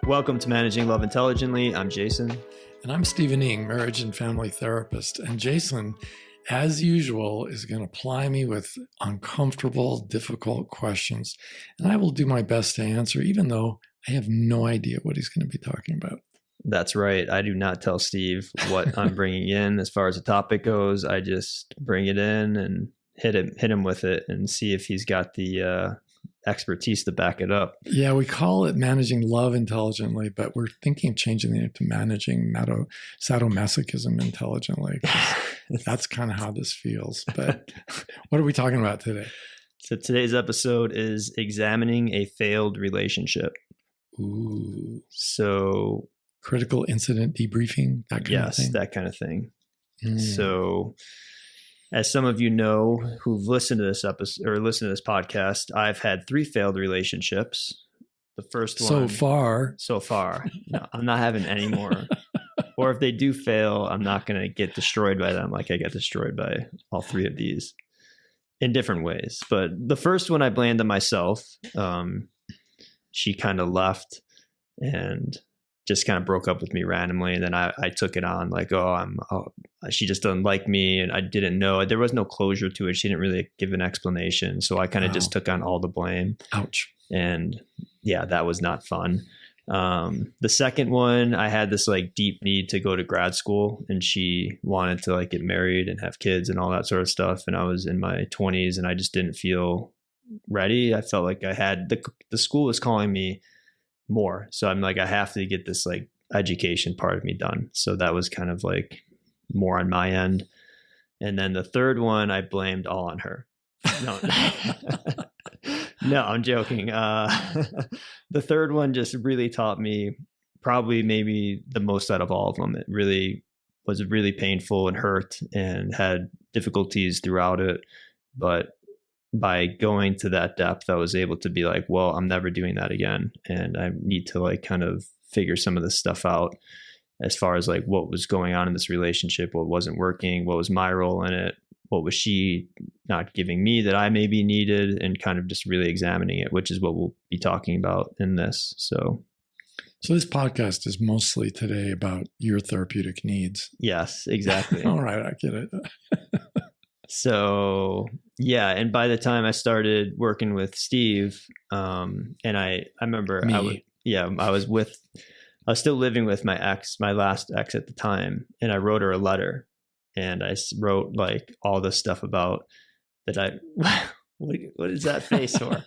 Welcome to Managing Love Intelligently. I'm Jason. And I'm Stephen Ng, marriage and family therapist. And Jason, as usual, is going to ply me with uncomfortable, difficult questions. And I will do my best to answer, even though I have no idea what he's going to be talking about. That's right. I do not tell Steve what I'm bringing in as far as the topic goes. I just bring it in and hit him with it and see if he's got the expertise to back it up. Yeah, we call it Managing Love Intelligently, but we're thinking of changing it to Managing Sadomasochism Intelligently. That's kind of how this feels. But what are we talking about today? So today's episode is examining a failed relationship. Ooh. So critical incident debriefing, that kind of thing? Yes, that kind of thing. So as some of you know who've listened to this episode or listened to this podcast, I've had 3 failed relationships. The first one so far. No, I'm not having any more. Or if they do fail, I'm not going to get destroyed by them like I got destroyed by all 3 of these in different ways. But the first one I blamed on myself. She kind of left and just kind of broke up with me randomly. And then I took it on like, she just doesn't like me. And I didn't know. There was no closure to it. She didn't really give an explanation. So I kind of just took on all the blame. Ouch. And yeah, that was not fun. The second one, I had this like deep need to go to grad school, and she wanted to like get married and have kids and all that sort of stuff. And I was in my 20s and I just didn't feel ready. I felt like I had the school was calling me more. So I'm like, I have to get this like education part of me done. So that was kind of like more on my end. And then the third one, I blamed all on her. No, no, I'm joking. The third one just really taught me probably maybe the most out of all of them. It really was really painful and hurt and had difficulties throughout it. But by going to that depth, I was able to be like, well, I'm never doing that again. And I need to like kind of figure some of this stuff out as far as like what was going on in this relationship, what wasn't working, what was my role in it, what was she not giving me that I maybe needed, and kind of just really examining it, which is what we'll be talking about in this. So this podcast is mostly today about your therapeutic needs. Yes, exactly. All right, I get it. So yeah, and by the time I started working with Steve, and I remember I was still living with my last ex at the time, and I wrote her a letter, and I wrote like all the stuff about that what is that face for?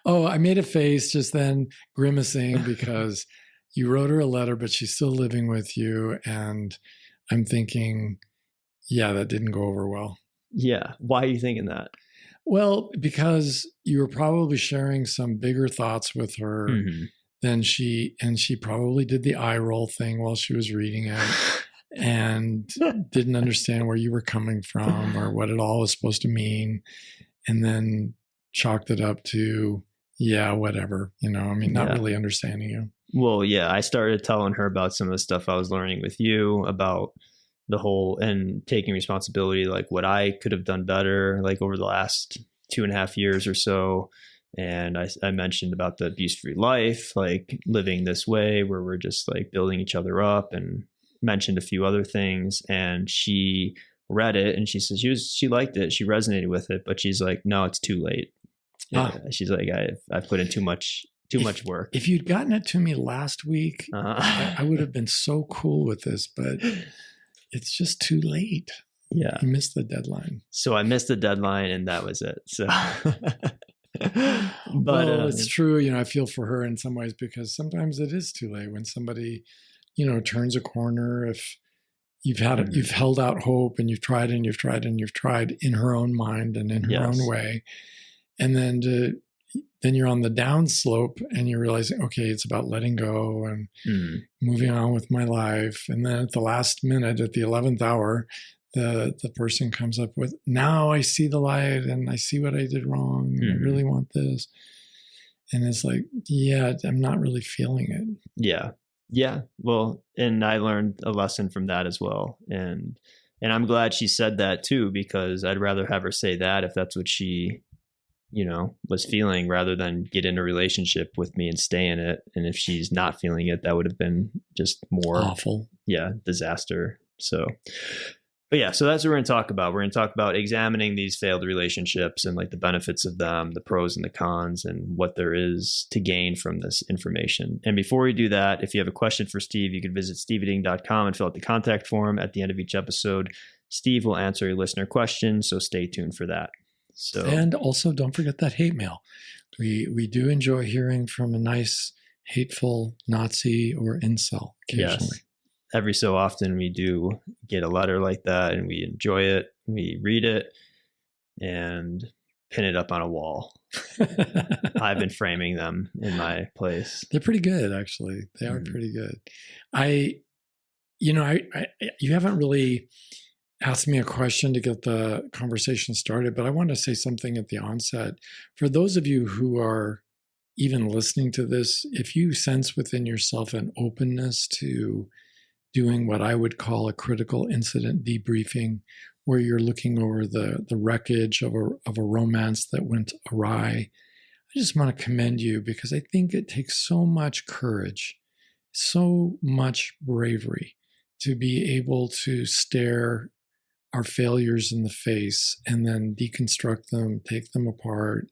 Oh, I made a face just then grimacing because you wrote her a letter, but she's still living with you. And I'm thinking, yeah, that didn't go over well. Yeah. Why are you thinking that? Well, because you were probably sharing some bigger thoughts with her than she probably did the eye roll thing while she was reading it and didn't understand where you were coming from or what it all was supposed to mean. And then chalked it up to, yeah, whatever, not really understanding you. Well, yeah, I started telling her about some of the stuff I was learning with you about the whole and taking responsibility, like what I could have done better, like over the last 2.5 years or so. And I mentioned about the abuse-free life, like living this way where we're just like building each other up, and mentioned a few other things. And she read it and she says she liked it. She resonated with it, but she's like, no, it's too late. Yeah. She's like, I've put in too much work. If you'd gotten it to me last week, I would have been so cool with this, but it's just too late. Yeah. You missed the deadline. So I missed the deadline and that was it. So, but it's true. I feel for her in some ways because sometimes it is too late when somebody, turns a corner. If you've held out hope and you've tried and you've tried and you've tried in her own mind and in her own way. And then you're on the down slope and you're realizing, okay, it's about letting go and moving on with my life. And then at the last minute, at the 11th hour, the person comes up with, now I see the light and I see what I did wrong. And I really want this. And it's like, yeah, I'm not really feeling it. Yeah. Yeah. Well, and I learned a lesson from that as well. And I'm glad she said that too, because I'd rather have her say that if that's what she was feeling, rather than get in a relationship with me and stay in it. And if she's not feeling it, that would have been just more awful. Yeah. Disaster. So, but yeah, so that's what we're going to talk about. We're going to talk about examining these failed relationships and like the benefits of them, the pros and the cons, and what there is to gain from this information. And before we do that, if you have a question for Steve, you can visit steveeting.com and fill out the contact form at the end of each episode. Steve will answer a listener question, so stay tuned for that. So, and also don't forget that hate mail. We do enjoy hearing from a nice, hateful Nazi or incel occasionally. Yes. Every so often we do get a letter like that, and we enjoy it. We read it and pin it up on a wall. I've been framing them in my place. They're pretty good, actually. They are pretty good. You haven't really asked me a question to get the conversation started, but I want to say something at the onset. For those of you who are even listening to this, if you sense within yourself an openness to doing what I would call a critical incident debriefing, where you're looking over the wreckage of a romance that went awry, I just want to commend you, because I think it takes so much courage, so much bravery to be able to stare our failures in the face and then deconstruct them, take them apart,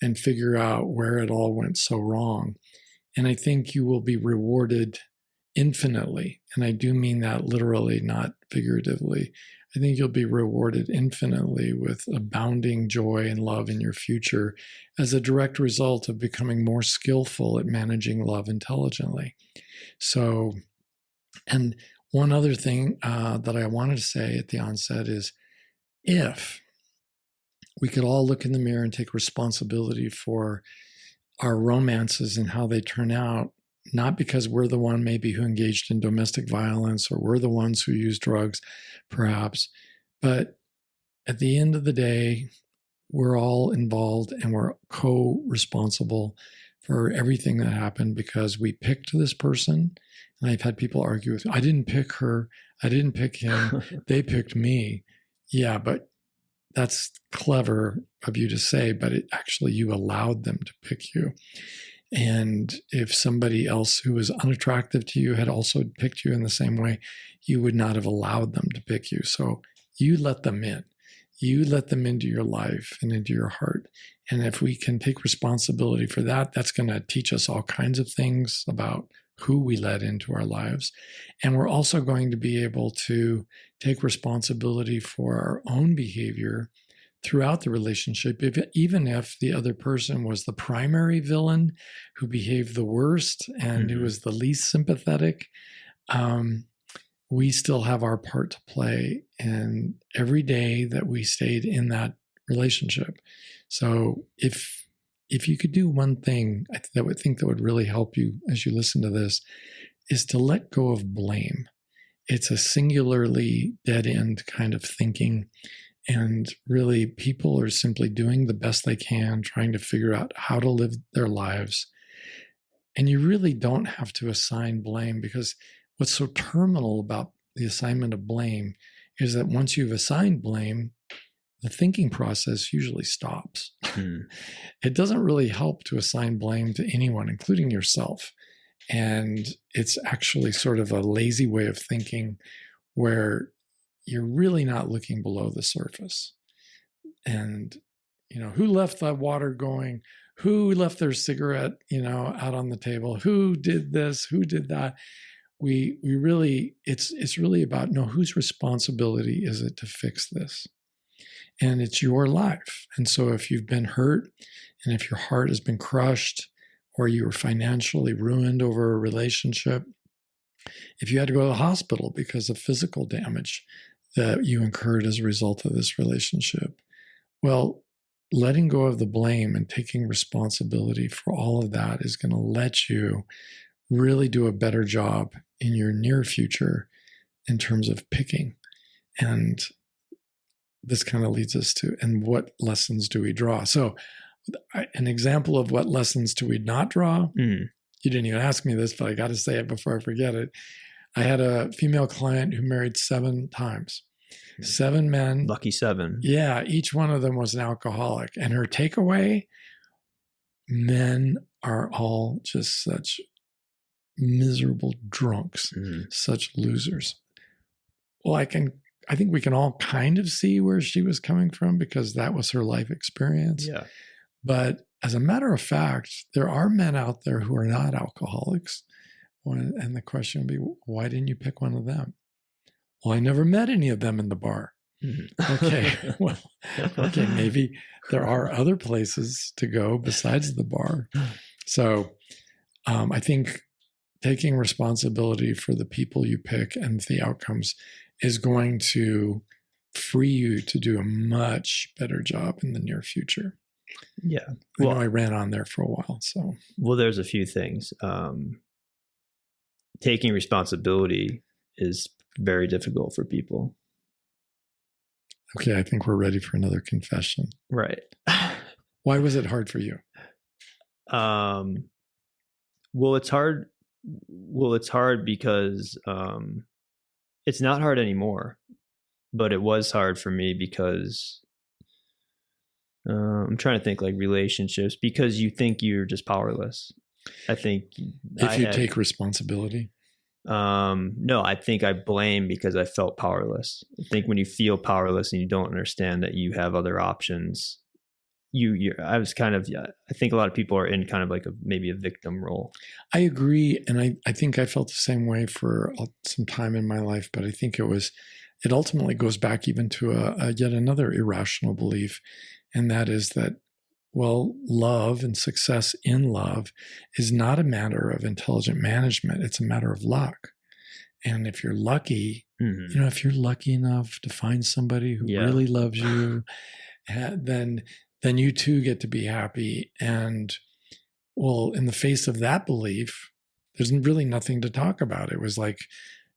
and figure out where it all went so wrong. And I think you will be rewarded infinitely. And I do mean that literally, not figuratively. I think you'll be rewarded infinitely with abounding joy and love in your future as a direct result of becoming more skillful at managing love intelligently. So, and one other thing that I wanted to say at the onset is, if we could all look in the mirror and take responsibility for our romances and how they turn out, not because we're the one maybe who engaged in domestic violence, or we're the ones who use drugs, perhaps, but at the end of the day, we're all involved and we're co-responsible for everything that happened, because we picked this person. And I've had people argue with me, I didn't pick her, I didn't pick him, they picked me. Yeah, but that's clever of you to say, but actually you allowed them to pick you. And if somebody else who was unattractive to you had also picked you in the same way, you would not have allowed them to pick you. So you let them in. You let them into your life and into your heart. And if we can take responsibility for that, that's going to teach us all kinds of things about who we let into our lives. And we're also going to be able to take responsibility for our own behavior throughout the relationship, even if the other person was the primary villain who behaved the worst and who was the least sympathetic. We still have our part to play in every day that we stayed in that relationship. So if you could do one thing that would really help you as you listen to this, is to let go of blame. It's a singularly dead-end kind of thinking. And really, people are simply doing the best they can, trying to figure out how to live their lives. And you really don't have to assign blame, because what's so terminal about the assignment of blame is that once you've assigned blame, the thinking process usually stops. It doesn't really help to assign blame to anyone, including yourself. And it's actually sort of a lazy way of thinking where you're really not looking below the surface. And, who left the water going? Who left their cigarette, out on the table? Who did this? Who did that? We really, it's really about, whose responsibility is it to fix this? And it's your life. And so if you've been hurt, and if your heart has been crushed, or you were financially ruined over a relationship, if you had to go to the hospital because of physical damage that you incurred as a result of this relationship, well, letting go of the blame and taking responsibility for all of that is going to let you really do a better job in your near future in terms of picking. And this kind of leads us to, and what lessons do we draw? So an example of what lessons do we not draw, you didn't even ask me this, but I got to say it before I forget it. I had a female client who married 7 times. 7 men. Lucky 7. Yeah, each one of them was an alcoholic. And her takeaway, men are all just such miserable drunks, such losers. Well, I think we can all kind of see where she was coming from because that was her life experience. Yeah. But as a matter of fact, there are men out there who are not alcoholics. And the question would be, why didn't you pick one of them? Well, I never met any of them in the bar. Okay, well, okay, maybe there are other places to go besides the bar. So I think taking responsibility for the people you pick and the outcomes is going to free you to do a much better job in the near future. Yeah. Well, I ran on there for a while. So, well, there's a few things. Taking responsibility is very difficult for people. Okay, I think we're ready for another confession. Right. Why was it hard for you? Well, it's hard. Well, it's hard because it's not hard anymore, but it was hard for me because I'm trying to think like relationships, because you think you're just powerless. I think if you take responsibility. No, I think I blame because I felt powerless. I think when you feel powerless and you don't understand that you have other options, I was kind of, I think a lot of people are in kind of like maybe a victim role. I agree. And I think I felt the same way for some time in my life, but I think it ultimately goes back even to a yet another irrational belief. And that is that, well, love and success in love is not a matter of intelligent management. It's a matter of luck. And if you're lucky, if you're lucky enough to find somebody who really loves you, then you too get to be happy. And well, in the face of that belief, there's really nothing to talk about. It was like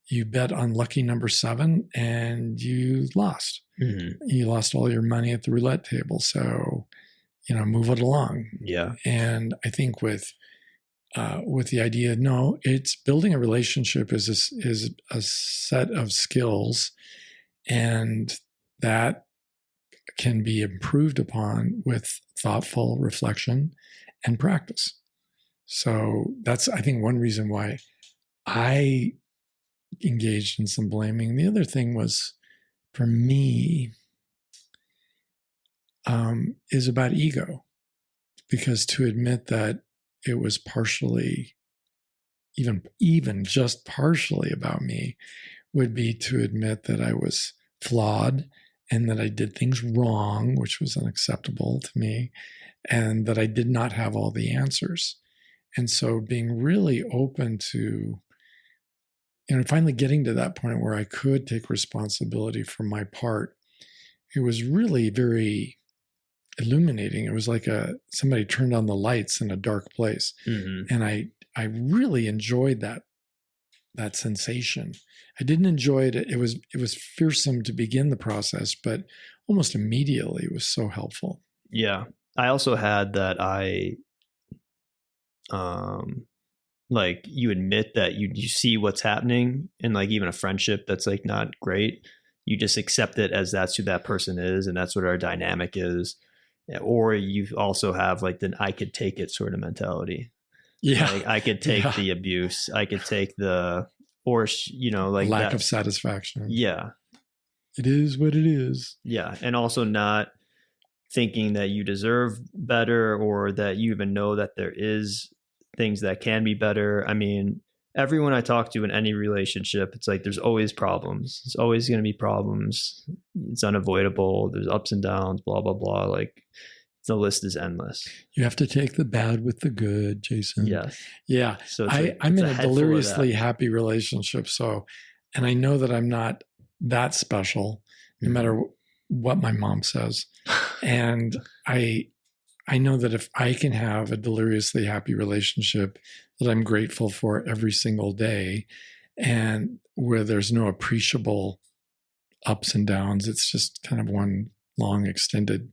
you bet on lucky number 7 and you lost. You lost all your money at the roulette table. So, move it along. Yeah. And I think with the idea, no, it's building a relationship is a set of skills, and that can be improved upon with thoughtful reflection and practice. So that's, I think, one reason why I engaged in some blaming. The other thing was, for me, is about ego, because to admit that it was partially, even just partially about me, would be to admit that I was flawed and that I did things wrong, which was unacceptable to me, and that I did not have all the answers. And so being really open to, finally getting to that point where I could take responsibility for my part, it was really very illuminating. It was like somebody turned on the lights in a dark place. And I really enjoyed that sensation. I didn't enjoy it. It was fearsome to begin the process, but almost immediately it was so helpful. Yeah. I also had that like you admit that you see what's happening in like even a friendship that's like not great. You just accept it as that's who that person is and that's what our dynamic is. Or you also have like the I could take it sort of mentality. Yeah. Like I could take the abuse. I could take like lack of satisfaction. Yeah. It is what it is. Yeah. And also not thinking that you deserve better or that you even know that there is things that can be better. I mean, everyone I talk to in any relationship, it's like there's always problems. There's always going to be problems. It's unavoidable. There's ups and downs, blah, blah, blah. Like the list is endless. You have to take the bad with the good, Jason. Yes. Yeah. So I'm in a deliriously happy relationship. So, and I know that I'm not that special, no matter what my mom says. And I know that if I can have a deliriously happy relationship that I'm grateful for every single day, and where there's no appreciable ups and downs, it's just kind of one long, extended,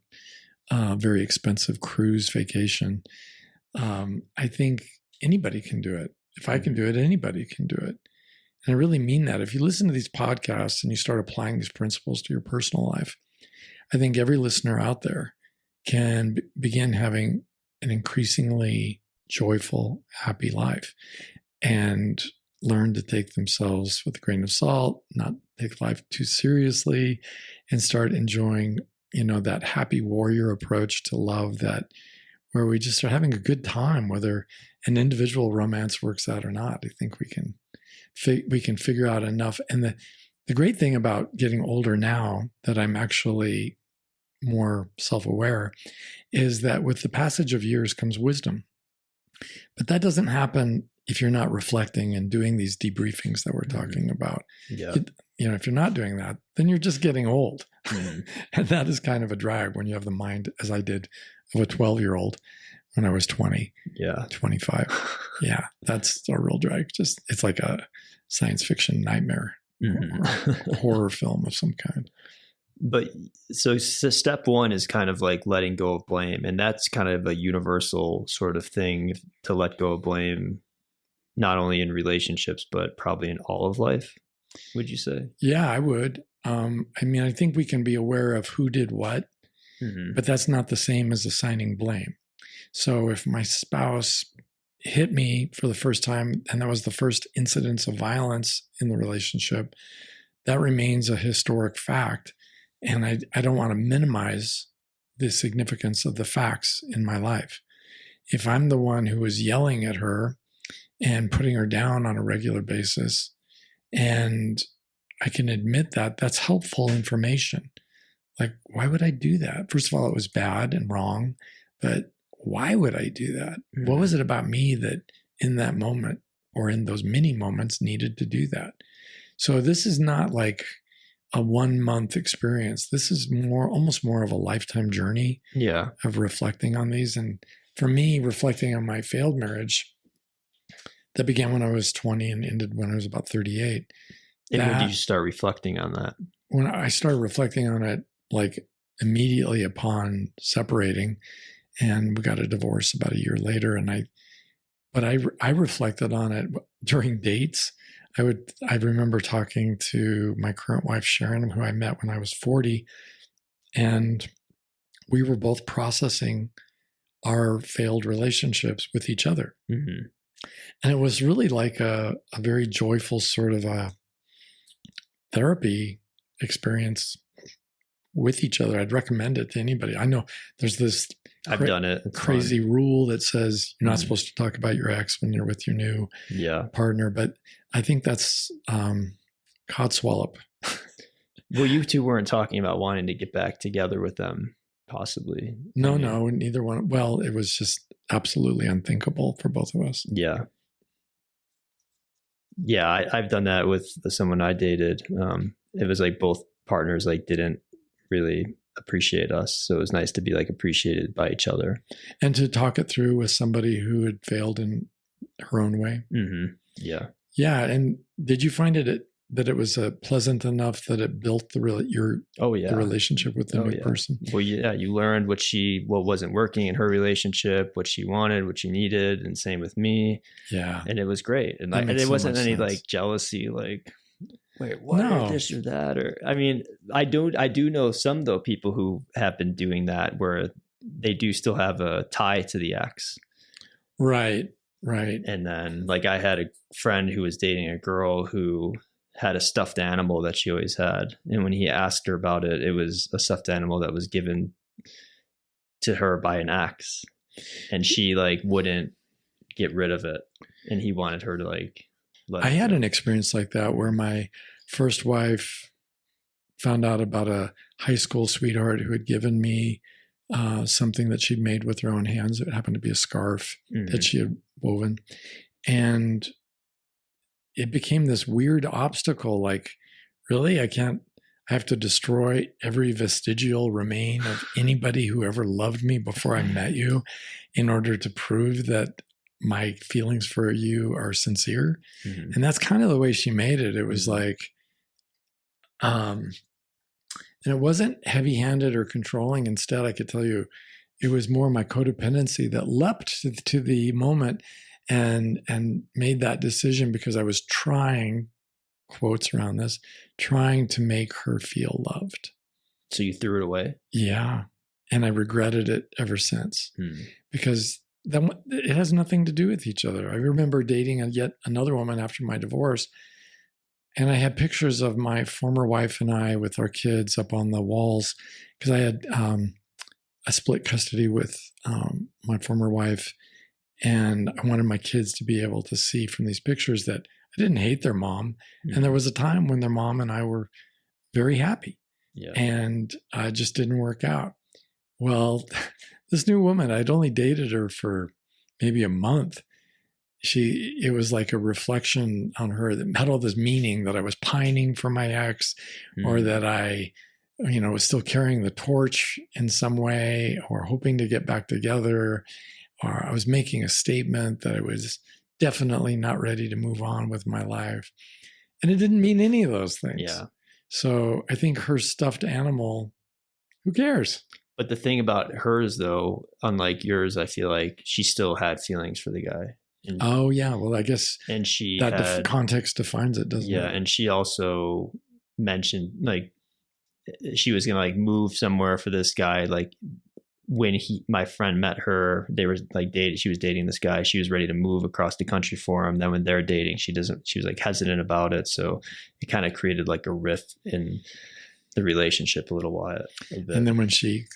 very expensive cruise vacation. I think anybody can do it. If I can do it, anybody can do it. And I really mean that. If you listen to these podcasts and you start applying these principles to your personal life, I think every listener out there can begin having an increasingly joyful, happy life and learn to take themselves with a grain of salt, not take life too seriously, and start enjoying, that happy warrior approach to love, that where we just are having a good time, whether an individual romance works out or not. I think we can figure out enough. And the great thing about getting older now, that I'm actually more self-aware, is that with the passage of years comes wisdom. But that doesn't happen if you're not reflecting and doing these debriefings that we're talking about. Yeah. If you're not doing that, then you're just getting old. Mm-hmm. And that is kind of a drag when you have the mind, as I did, of a 12-year-old when I was 20, 25. Yeah, that's a real drag. It's like a science fiction nightmare, or horror film of some kind. But so step one is kind of like letting go of blame. And that's kind of a universal sort of thing to let go of blame, not only in relationships, but probably in all of life, would you say? Yeah, I would. I think we can be aware of who did what, but that's not the same as assigning blame. So if my spouse hit me for the first time, and that was the first incidence of violence in the relationship, that remains a historic fact. And I don't want to minimize the significance of the facts in my life. If I'm the one who was yelling at her and putting her down on a regular basis, and I can admit that, that's helpful information. Like, why would I do that? First of all, it was bad and wrong, but why would I do that? What was it about me that in that moment, or in those many moments, needed to do that? So this is not like a 1 month experience. This is almost more of a lifetime journey of reflecting on these. And for me, reflecting on my failed marriage that began when I was 20 and ended when I was about 38. And when did you start reflecting on that? When I started reflecting on it, like immediately upon separating, and we got a divorce about a year later. But I reflected on it during dates. I remember talking to my current wife, Sharon, who I met when I was 40, and we were both processing our failed relationships with each other. Mm-hmm. And it was really like a very joyful sort of a therapy experience with each other. I'd recommend it to anybody. I know there's this I've done it. It's crazy fun. Rule that says you're not supposed to talk about your ex when you're with your new partner. But I think that's codswallop. Well, you two weren't talking about wanting to get back together with them, possibly. No, neither one. Well, it was just absolutely unthinkable for both of us. Yeah. Yeah, I've done that with someone I dated. It was like both partners didn't really appreciate us. So it was nice to be appreciated by each other. And to talk it through with somebody who had failed in her own way. Mm-hmm. Yeah. Yeah. And did you find that it was pleasant enough that it built the relationship with the new person? Well, yeah, you learned what wasn't working in her relationship, what she wanted, what she needed, and same with me. Yeah. And it was great. And it wasn't any jealousy, wait, what, or this or that, or I mean, I do know some people who have been doing that where they do still have a tie to the ex. Right. And then I had a friend who was dating a girl who had a stuffed animal that she always had. And when he asked her about it, it was a stuffed animal that was given to her by an ex. And she wouldn't get rid of it. And he wanted her to let I had an experience like that where my first wife found out about a high school sweetheart who had given me something that she'd made with her own hands. It happened to be a scarf that she had woven. And it became this weird obstacle. Really? I have to destroy every vestigial remain of anybody who ever loved me before I met you in order to prove that my feelings for you are sincere. Mm-hmm. And that's kind of the way she made it. It was and it wasn't heavy-handed or controlling. Instead, I could tell you, it was more my codependency that leapt to the moment and made that decision because I was trying quotes around this, trying to make her feel loved. So you threw it away? Yeah. And I regretted it ever since because it has nothing to do with each other. I remember dating yet another woman after my divorce, and I had pictures of my former wife and I with our kids up on the walls because I had a split custody with my former wife, and I wanted my kids to be able to see from these pictures that I didn't hate their mom. And there was a time when their mom and I were very happy. Yeah. And it just didn't work out. Well, this new woman, I'd only dated her for maybe a month. It was like a reflection on her that had all this meaning that I was pining for my ex, or that I, was still carrying the torch in some way, or hoping to get back together, or I was making a statement that I was definitely not ready to move on with my life. And it didn't mean any of those things. Yeah. So I think her stuffed animal, who cares? But the thing about hers, though, unlike yours, I feel like she still had feelings for the guy. And, yeah. Well, I guess and she that context defines it, doesn't it? Yeah. And she also mentioned like she was going to like move somewhere for this guy. Like when my friend met her, they were like dating. She was dating this guy. She was ready to move across the country for him. Then when they're dating, she was like hesitant about it. So it kind of created like a rift in the relationship a little while. And then when she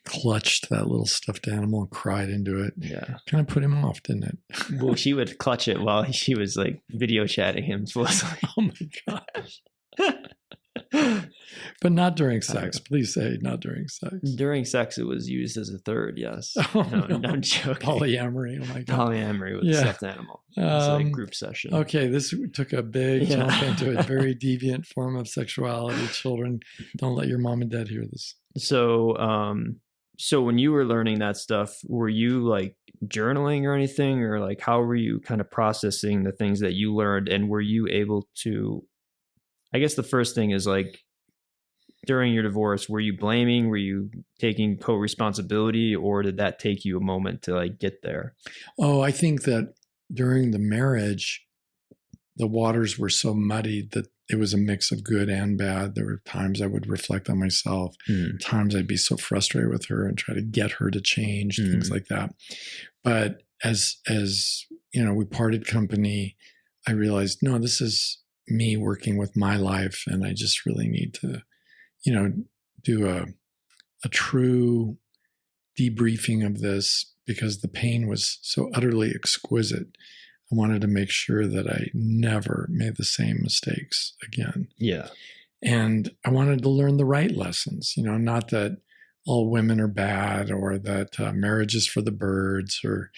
clutched that little stuffed animal and cried into it, yeah, kind of put him off, didn't it? Well, she would clutch it while she was like video chatting him. So oh my gosh. But not during sex. Please say not during sex. During sex, it was used as a third, yes. Oh, no, I'm joking. Polyamory. Oh my God. Polyamory with a stuffed animal. It's like group session. Okay, this took a big jump into a very deviant form of sexuality. Children, don't let your mom and dad hear this. So when you were learning that stuff, were you like journaling or anything, or like how were you kind of processing the things that you learned? And were you able to, I guess the first thing is like, during your divorce, were you blaming? Were you taking co-responsibility, or did that take you a moment to like get there? Oh, I think that during the marriage, the waters were so muddied that it was a mix of good and bad. There were times I would reflect on myself, times I'd be so frustrated with her and try to get her to change, things like that. But as we parted company, I realized, no, this is me working with my life, and I just really need to do a true debriefing of this, because the pain was so utterly exquisite. I wanted to make sure that I never made the same mistakes again. Yeah. And I wanted to learn the right lessons, not that all women are bad, or that marriage is for the birds, or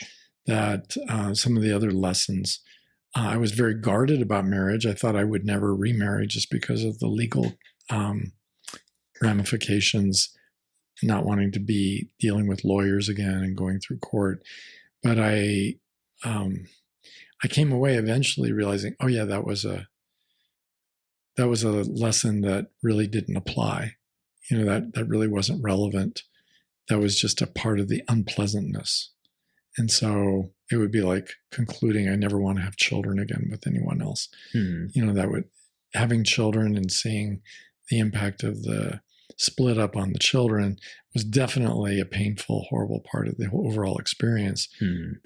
that some of the other lessons. I was very guarded about marriage. I thought I would never remarry just because of the legal ramifications, not wanting to be dealing with lawyers again and going through court. But I came away eventually realizing, oh yeah, that was a lesson that really didn't apply. That really wasn't relevant. That was just a part of the unpleasantness. And so it would be like concluding I never want to have children again with anyone else. Having children and seeing the impact of the split up on the children was definitely a painful, horrible part of the overall experience.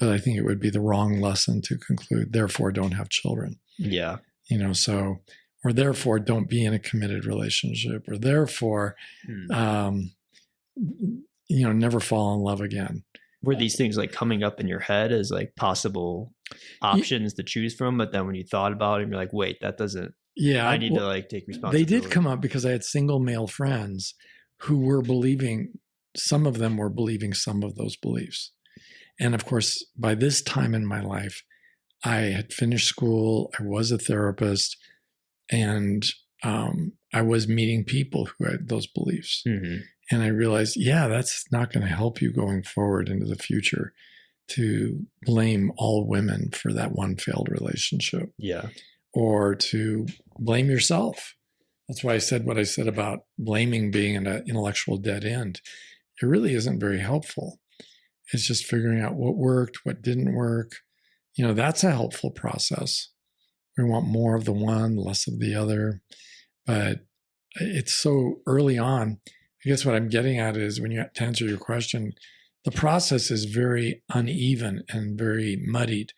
But I think it would be the wrong lesson to conclude, therefore don't have children. Yeah. Or therefore don't be in a committed relationship, or therefore, never fall in love again. Were these things like coming up in your head as like possible options to choose from? But then when you thought about it, you're like, wait, that doesn't, I need to like take responsibility. They did come up because I had single male friends who were believing, some of them were believing some of those beliefs. And of course, by this time in my life, I had finished school, I was a therapist, and I was meeting people who had those beliefs. And I realized, that's not going to help you going forward into the future to blame all women for that one failed relationship. Yeah. Or to blame yourself. That's why I said what I said about blaming being an intellectual dead end. It really isn't very helpful. It's just figuring out what worked, what didn't work. That's a helpful process. We want more of the one, less of the other. But it's so early on. I guess what I'm getting at is when to answer your question, the process is very uneven and very muddied.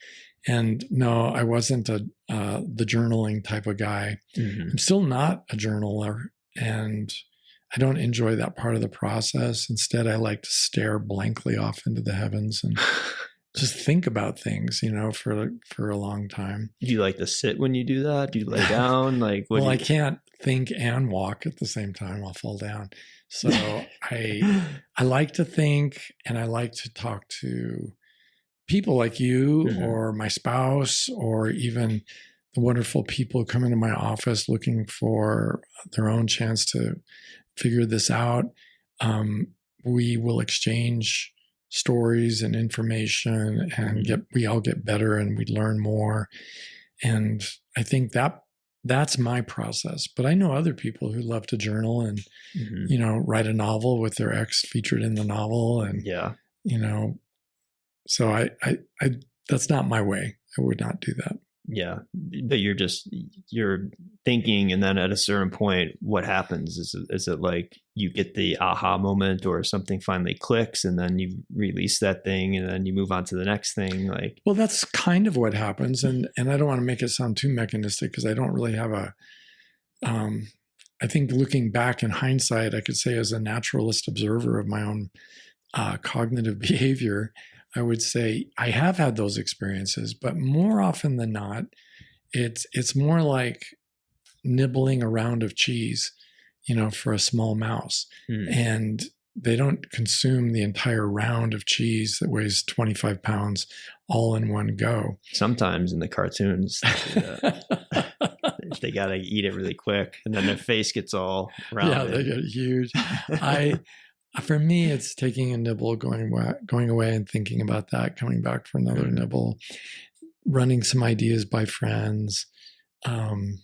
And no, I wasn't the journaling type of guy. Mm-hmm. I'm still not a journaler, and I don't enjoy that part of the process. Instead, I like to stare blankly off into the heavens and just think about things, for a long time. Do you like to sit when you do that? Do you lay down? Like, well, I can't think and walk at the same time. I'll fall down. So I like to think, and I like to talk to people like you, mm-hmm. or my spouse, or even the wonderful people who come into my office looking for their own chance to figure this out. We will exchange stories and information, and mm-hmm. we all get better, and we learn more. And I think that's my process. But I know other people who love to journal and, mm-hmm. Write a novel with their ex featured in the novel. And, so I that's not my way. I would not do that. Yeah. But you're thinking, and then at a certain point, what happens? Is it like you get the aha moment, or something finally clicks, and then you release that thing, and then you move on to the next thing? Well, that's kind of what happens. And I don't want to make it sound too mechanistic, because I don't really have I think looking back in hindsight, I could say as a naturalist observer of my own cognitive behavior, I would say I have had those experiences, but more often than not, it's more like nibbling a round of cheese, for a small mouse. And they don't consume the entire round of cheese that weighs 25 pounds all in one go. Sometimes in the cartoons, they got to eat it really quick, and then their face gets all rounded. Yeah, they get huge. For me, it's taking a nibble, going away and thinking about that, coming back for another nibble, running some ideas by friends, and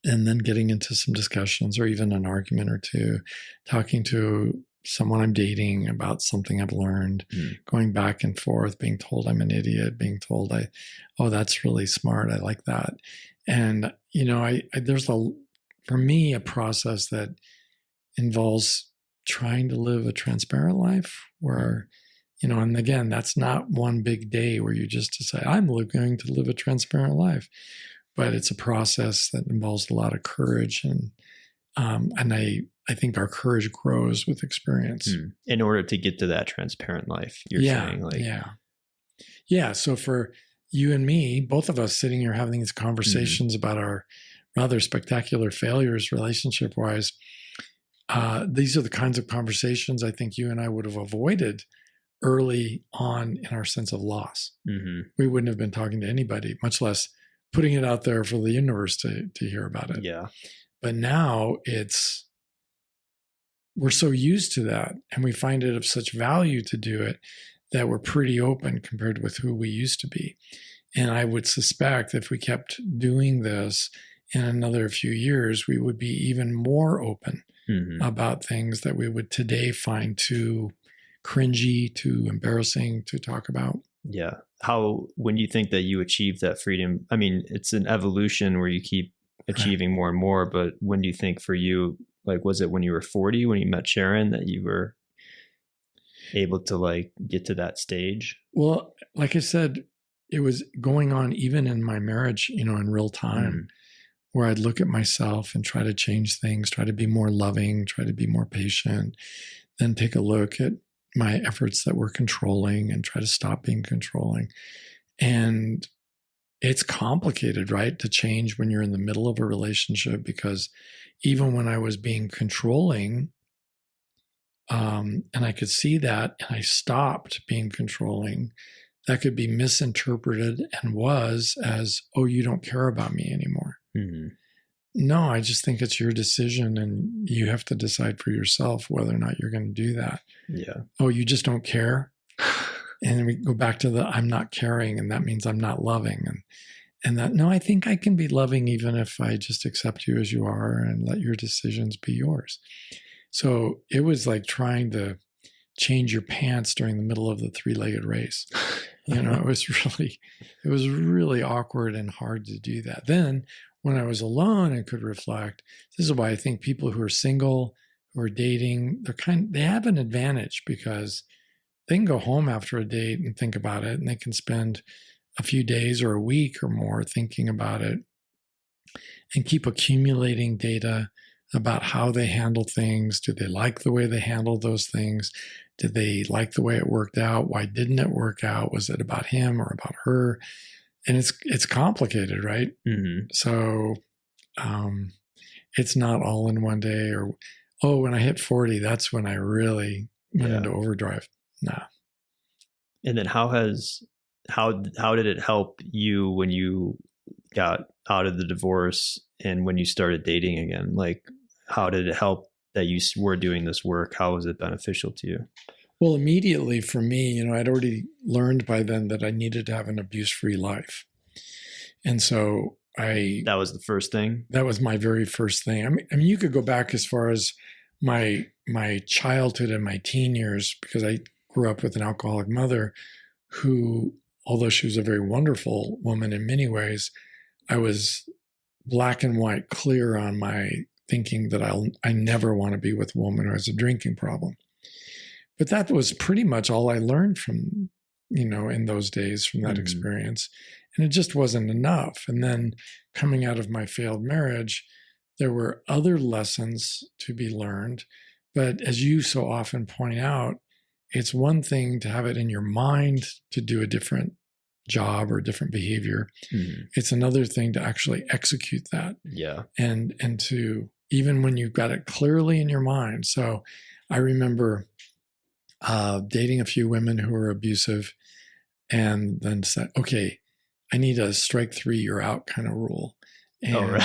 then getting into some discussions or even an argument or two, talking to someone I'm dating about something I've learned, going back and forth, being told I'm an idiot, being told that's really smart. I like that. And, there's for me, a process that involves trying to live a transparent life where, and again, that's not one big day where you just decide, I'm going to live a transparent life, but it's a process that involves a lot of courage. And I think our courage grows with experience. In order to get to that transparent life, you're saying Yeah. So for you and me, both of us sitting here having these conversations about our rather spectacular failures relationship-wise, these are the kinds of conversations I think you and I would have avoided early on in our sense of loss. We wouldn't have been talking to anybody, much less putting it out there for the universe to hear about it. Yeah. But now we're so used to that, and we find it of such value to do it that we're pretty open compared with who we used to be. And I would suspect if we kept doing this in another few years, we would be even more open about things that we would today find too cringy, too embarrassing to talk about. Yeah. When you think that you achieve that freedom, I mean, it's an evolution where you keep achieving more and more, but when do you think for you, was it when you were 40, when you met Sharon, that you were able to get to that stage? Well, like I said, it was going on even in my marriage, in real time, where I'd look at myself and try to change things, try to be more loving, try to be more patient, then take a look at my efforts that were controlling and try to stop being controlling. And it's complicated, right, to change when you're in the middle of a relationship, because even when I was being controlling, and I could see that, and I stopped being controlling, that could be misinterpreted and was as, oh, you don't care about me anymore. No, I just think it's your decision, and you have to decide for yourself whether or not you're going to do that. Yeah. Oh, you just don't care? And then we go back to the I'm not caring, and that means I'm not loving. And that, no, I think I can be loving even if I just accept you as you are and let your decisions be yours. So it was like trying to change your pants during the middle of the 3-legged race. It was really awkward and hard to do that. Then when I was alone and could reflect, this is why I think people who are single, who are dating, they have an advantage because they can go home after a date and think about it, and they can spend a few days or a week or more thinking about it and keep accumulating data about how they handle things. Do they like the way they handled those things? Did they like the way it worked out? Why didn't it work out? Was it about him or about her? And it's complicated, right? Mm-hmm. So it's not all in one day. Or when I hit 40, that's when I really went into overdrive. Nah. And then how did it help you when you got out of the divorce and when you started dating again? Like, how did it help that you were doing this work? How was it beneficial to you? Well, immediately for me, I'd already learned by then that I needed to have an abuse-free life. And so that was the first thing? That was my very first thing. I mean, you could go back as far as my childhood and my teen years, because I grew up with an alcoholic mother who, although she was a very wonderful woman in many ways, I was black and white clear on my thinking that I never want to be with a woman who has a drinking problem. But that was pretty much all I learned from, in those days from that experience. And it just wasn't enough. And then coming out of my failed marriage, there were other lessons to be learned. But as you so often point out, it's one thing to have it in your mind to do a different job or different behavior. It's another thing to actually execute that. Yeah. And to, even when you've got it clearly in your mind. So I remember dating a few women who were abusive and then said, okay, I need a strike 3, you're out kind of rule. And,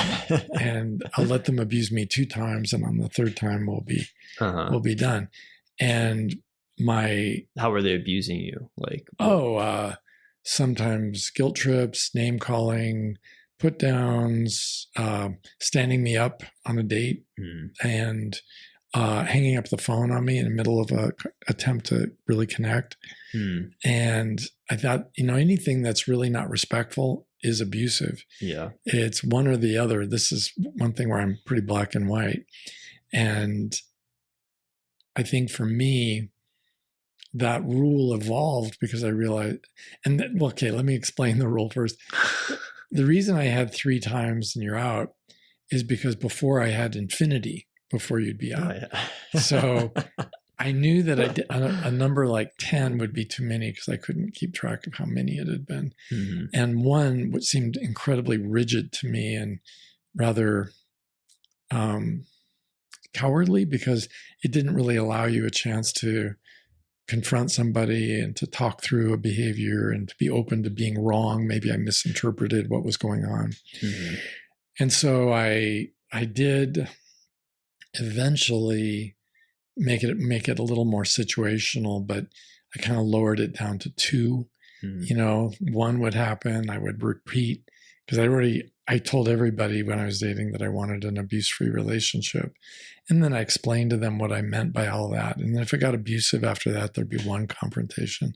and I'll let them abuse me 2 times. And on the 3rd time we'll be done. And how were they abusing you? Like, sometimes guilt trips, name calling, put downs, standing me up on a date and hanging up the phone on me in the middle of a attempt to really connect. And I thought, anything that's really not respectful is abusive. Yeah. It's one or the other. This is one thing where I'm pretty black and white. And I think for me, that rule evolved because I realized, let me explain the rule first. The reason I had 3 times and you're out is because before I had infinity, before you'd be out. Oh, yeah. So I knew that a number like 10 would be too many because I couldn't keep track of how many it had been. And 1, which seemed incredibly rigid to me and rather cowardly because it didn't really allow you a chance to confront somebody and to talk through a behavior and to be open to being wrong. Maybe I misinterpreted what was going on. And so I did eventually make it a little more situational, but I kind of lowered it down to 2. 1 would happen, I would repeat because I told everybody when I was dating that I wanted an abuse-free relationship. And then I explained to them what I meant by all that. And then if it got abusive after that, there'd be 1 confrontation.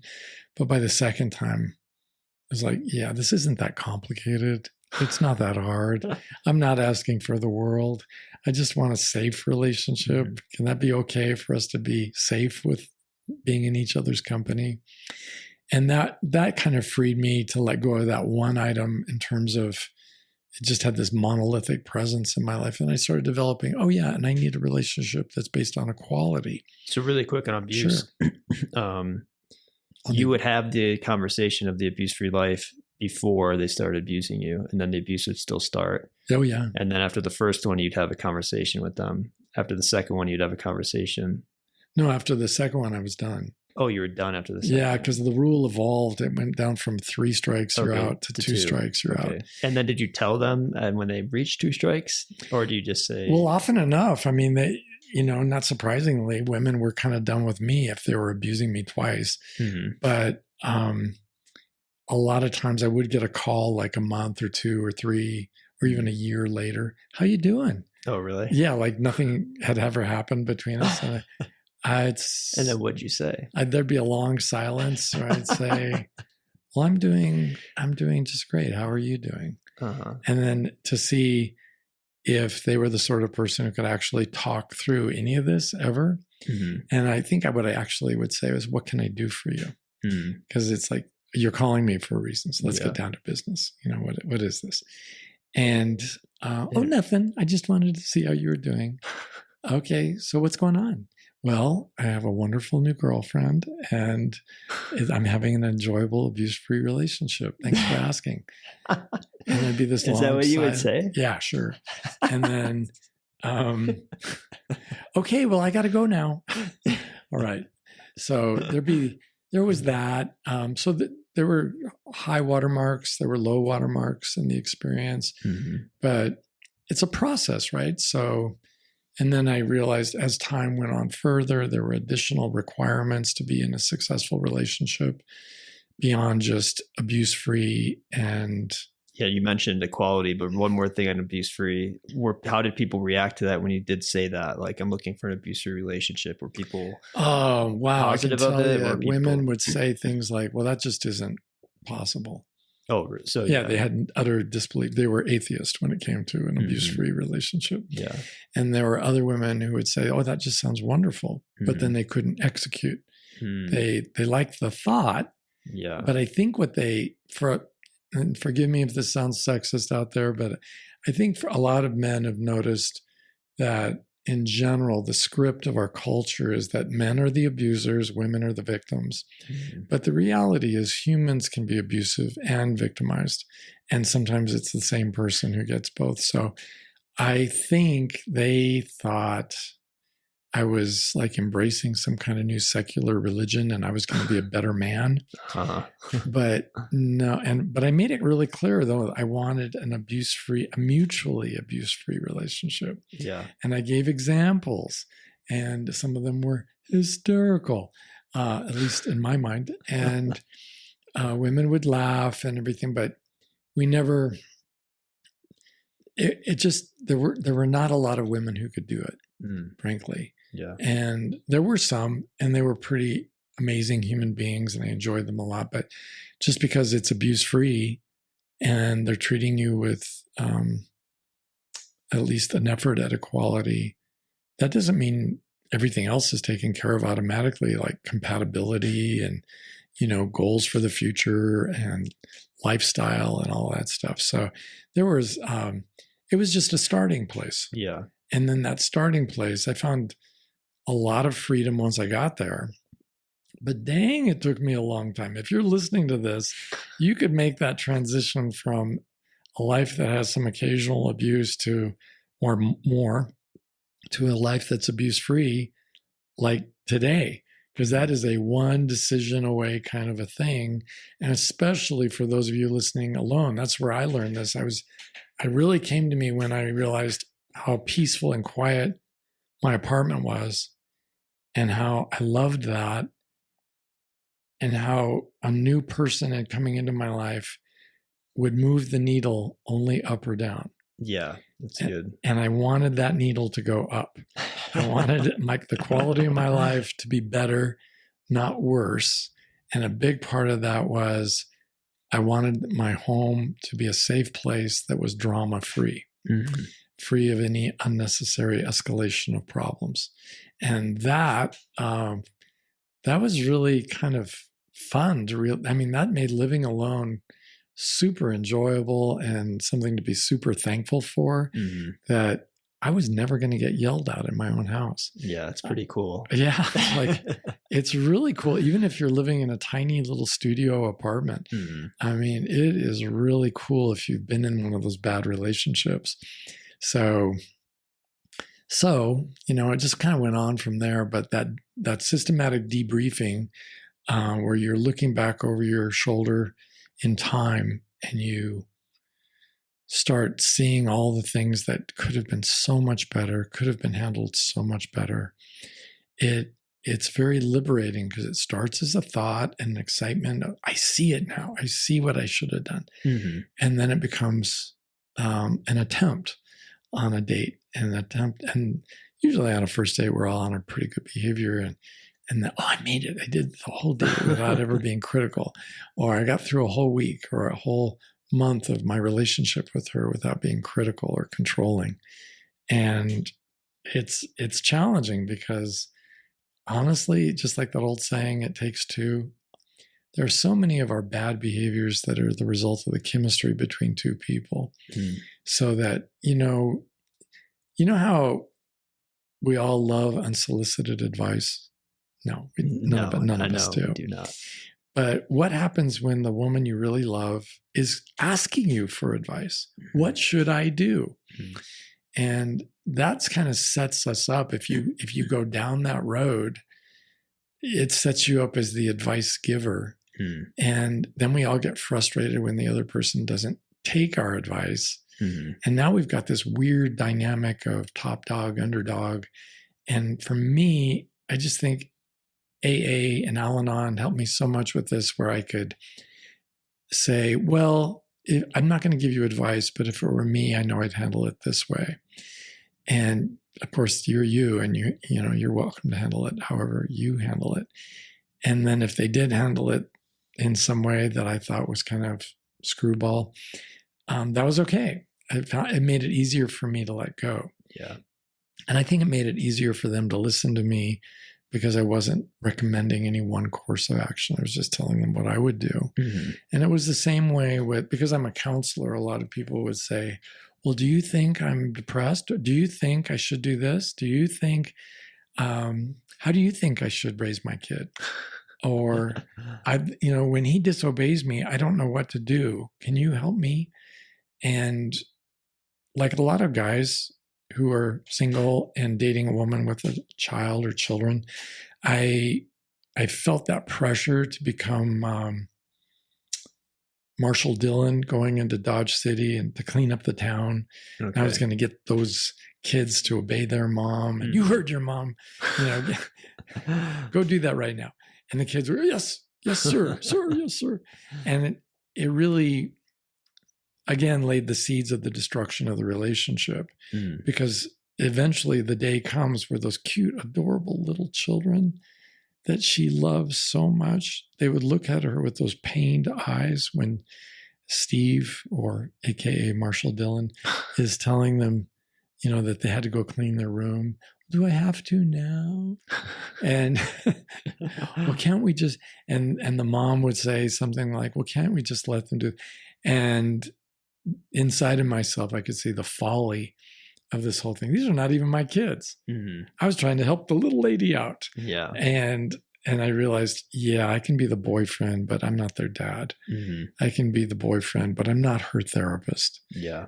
But by the 2nd time, I was like, yeah, this isn't that complicated. It's not that hard. I'm not asking for the world. I just want a safe relationship. Can that be okay for us to be safe with being in each other's company? And that kind of freed me to let go of that 1 item in terms of it just had this monolithic presence in my life. And I started developing, and I need a relationship that's based on equality. So really quick on abuse, sure. You would have the conversation of the abuse-free life before they started abusing you, and then the abuse would still start. Oh, yeah. And then after the first one, you'd have a conversation with them. After the second one, you'd have a conversation. No, after the second one, I was done. Oh, you were done after the second one. Yeah, because the rule evolved. It went down from 3 strikes, you're out, to 2 strikes, you're out. And then did you tell them when they reached 2 strikes? Or do you just say? Well, often enough. I mean, not surprisingly, women were kind of done with me if they were abusing me twice. But a lot of times I would get a call like a month or 2 or 3 or even a year later. How you doing? Oh, really? Yeah, like nothing had ever happened between us. And and then what'd you say? There'd be a long silence. Or I'd say, well, I'm doing just great. How are you doing? Uh-huh. And then to see if they were the sort of person who could actually talk through any of this ever. Mm-hmm. And I think what I actually would say was, what can I do for you? Because it's like, you're calling me for a reason. So let's get down to business. You know, what is this? And, oh, nothing. I just wanted to see how you were doing. Okay. So what's going on? Well, I have a wonderful new girlfriend and I'm having an enjoyable abuse-free relationship. Thanks for asking. And there'd be this Is that what you would say? Yeah, sure. And then, okay, well, I got to go now. All right. So there was that. So there were high watermarks, there were low watermarks in the experience, but it's a process, right? So, and then I realized as time went on further, there were additional requirements to be in a successful relationship beyond just abuse-free. And yeah, you mentioned equality, but one more thing on abuse-free. How did people react to that when you did say that? Like, I'm looking for an abuse-free relationship. Were people positive I can of tell it? you, Or women would say things like, well, that just isn't possible. Oh, so yeah, they had utter disbelief. They were atheist when it came to an abuse-free relationship. Yeah. And there were other women who would say, oh, that just sounds wonderful, but then they couldn't execute. They liked the thought. Yeah. But I think and forgive me if this sounds sexist out there, but I think for a lot of men have noticed that in general, the script of our culture is that men are the abusers, women are the victims. But the reality is humans can be abusive and victimized. And sometimes it's the same person who gets both. So I think they thought I was like embracing some kind of new secular religion and I was going to be a better man. But no, but I made it really clear though, I wanted a mutually abuse-free relationship. Yeah. And I gave examples and some of them were hysterical, at least in my mind. And women would laugh and everything, but we never, there were not a lot of women who could do it, frankly. Yeah. And there were some, and they were pretty amazing human beings, and I enjoyed them a lot. But just because it's abuse-free and they're treating you with at least an effort at equality, that doesn't mean everything else is taken care of automatically, like compatibility and, goals for the future and lifestyle and all that stuff. So there was, it was just a starting place. Yeah. And then that starting place, I found a lot of freedom once I got there. But dang, it took me a long time. If you're listening to this, you could make that transition from a life that has some occasional abuse or more to a life that's abuse-free like today, because that is a one decision away kind of a thing. And especially for those of you listening alone, that's where I learned this. I really came to me when I realized how peaceful and quiet my apartment was and how I loved that and how a new person coming into my life would move the needle only up or down. Yeah, that's good. And I wanted that needle to go up. I wanted the quality of my life to be better, not worse. And a big part of that was I wanted my home to be a safe place that was drama-free, free of any unnecessary escalation of problems. And that was really kind of fun that made living alone super enjoyable and something to be super thankful for, that I was never going to get yelled at in my own house. Yeah, it's pretty cool. Yeah, it's really cool. Even if you're living in a tiny little studio apartment, I mean, it is really cool if you've been in one of those bad relationships. So it just kind of went on from there. But that systematic debriefing, where you're looking back over your shoulder in time and you start seeing all the things that could have been so much better, could have been handled so much better. It's very liberating because it starts as a thought and an excitement. I see it now. I see what I should have done. And then it becomes an attempt on a date, and usually on a first date, we're all on a pretty good behavior. And then, I made it. I did the whole day without ever being critical. Or I got through a whole week or a whole month of my relationship with her without being critical or controlling. And it's challenging because honestly, just like that old saying, it takes two. There are so many of our bad behaviors that are the result of the chemistry between two people. So that, you know how we all love unsolicited advice? No, none of us do. We do not. But what happens when the woman you really love is asking you for advice? What should I do? And that's kind of sets us up. If you go down that road, it sets you up as the advice giver. And then we all get frustrated when the other person doesn't take our advice. And now we've got this weird dynamic of top dog, underdog. And for me, I just think AA and Al-Anon helped me so much with this, where I could say, well, I'm not going to give you advice, but if it were me, I know I'd handle it this way. And of course, you're you, and you're welcome to handle it however you handle it. And then if they did handle it in some way that I thought was kind of screwball, that was okay. It made it easier for me to let go. Yeah. And I think it made it easier for them to listen to me, because I wasn't recommending any one course of action. I was just telling them what I would do. And it was the same way because I'm a counselor, a lot of people would say, well, do you think I'm depressed? Or do you think I should do this? Do you think, how do you think I should raise my kid? Or, when he disobeys me, I don't know what to do. Can you help me? And like a lot of guys who are single and dating a woman with a child or children, I felt that pressure to become Marshall Dillon, going into Dodge City and to clean up the town. Okay. I was going to get those kids to obey their mom. And you heard your mom, go do that right now. And the kids were, yes, sir, sir, yes, sir. And it really, again, laid the seeds of the destruction of the relationship, because eventually the day comes where those cute, adorable little children that she loves so much, they would look at her with those pained eyes when Steve, or AKA Marshall Dillon, is telling them, that they had to go clean their room. Do I have to now? And well, can't we just, and the mom would say something like, well, can't we just let them do it? And inside of myself, I could see the folly of this whole thing. These are not even my kids. I was trying to help the little lady out. Yeah. And I realized, I can be the boyfriend, but I'm not their dad. I can be the boyfriend, but I'm not her therapist. Yeah.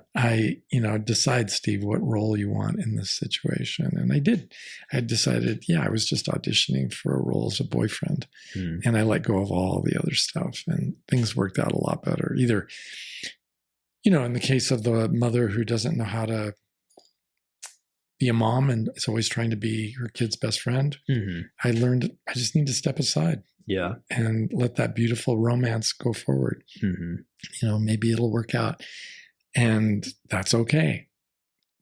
Decide, Steve, what role you want in this situation. And I did. I decided, I was just auditioning for a role as a boyfriend. And I let go of all the other stuff, and things worked out a lot better. Either, in the case of the mother who doesn't know how to be a mom and is always trying to be her kid's best friend, I learned I just need to step aside. Yeah. And let that beautiful romance go forward. Maybe it'll work out. And that's okay.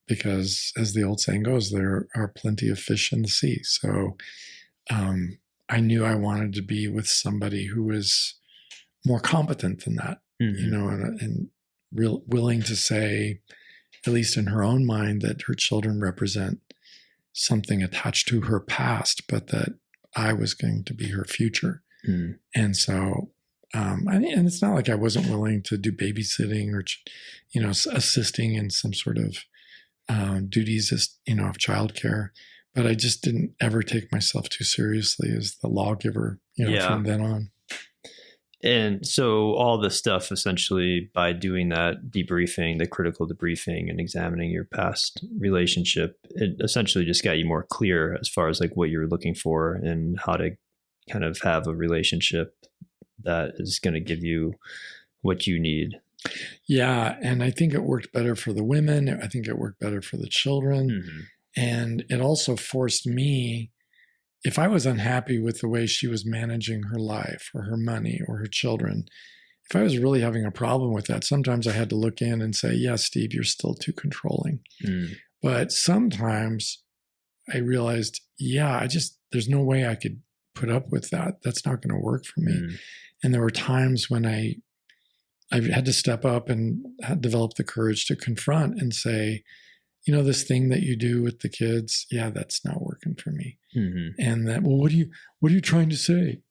Because as the old saying goes, there are plenty of fish in the sea. So I knew I wanted to be with somebody who was more competent than that, and willing to say, at least in her own mind, that her children represent something attached to her past, but that I was going to be her future. And so, and it's not like I wasn't willing to do babysitting or, assisting in some sort of duties as, of childcare, but I just didn't ever take myself too seriously as the lawgiver, from then on. And so all the stuff, essentially, by doing that debriefing, the critical debriefing and examining your past relationship, it essentially just got you more clear as far as like what you're looking for and how to kind of have a relationship that is going to give you what you need. Yeah. And I think it worked better for the women. I think it worked better for the children. And it also forced me, if I was unhappy with the way she was managing her life or her money or her children, if I was really having a problem with that, sometimes I had to look in and say, yes, Steve, you're still too controlling. But sometimes I realized, there's no way I could put up with that. That's not going to work for me. And there were times when I had to step up and had developed the courage to confront and say, this thing that you do with the kids, yeah, that's not working for me. And that, well, what are you trying to say?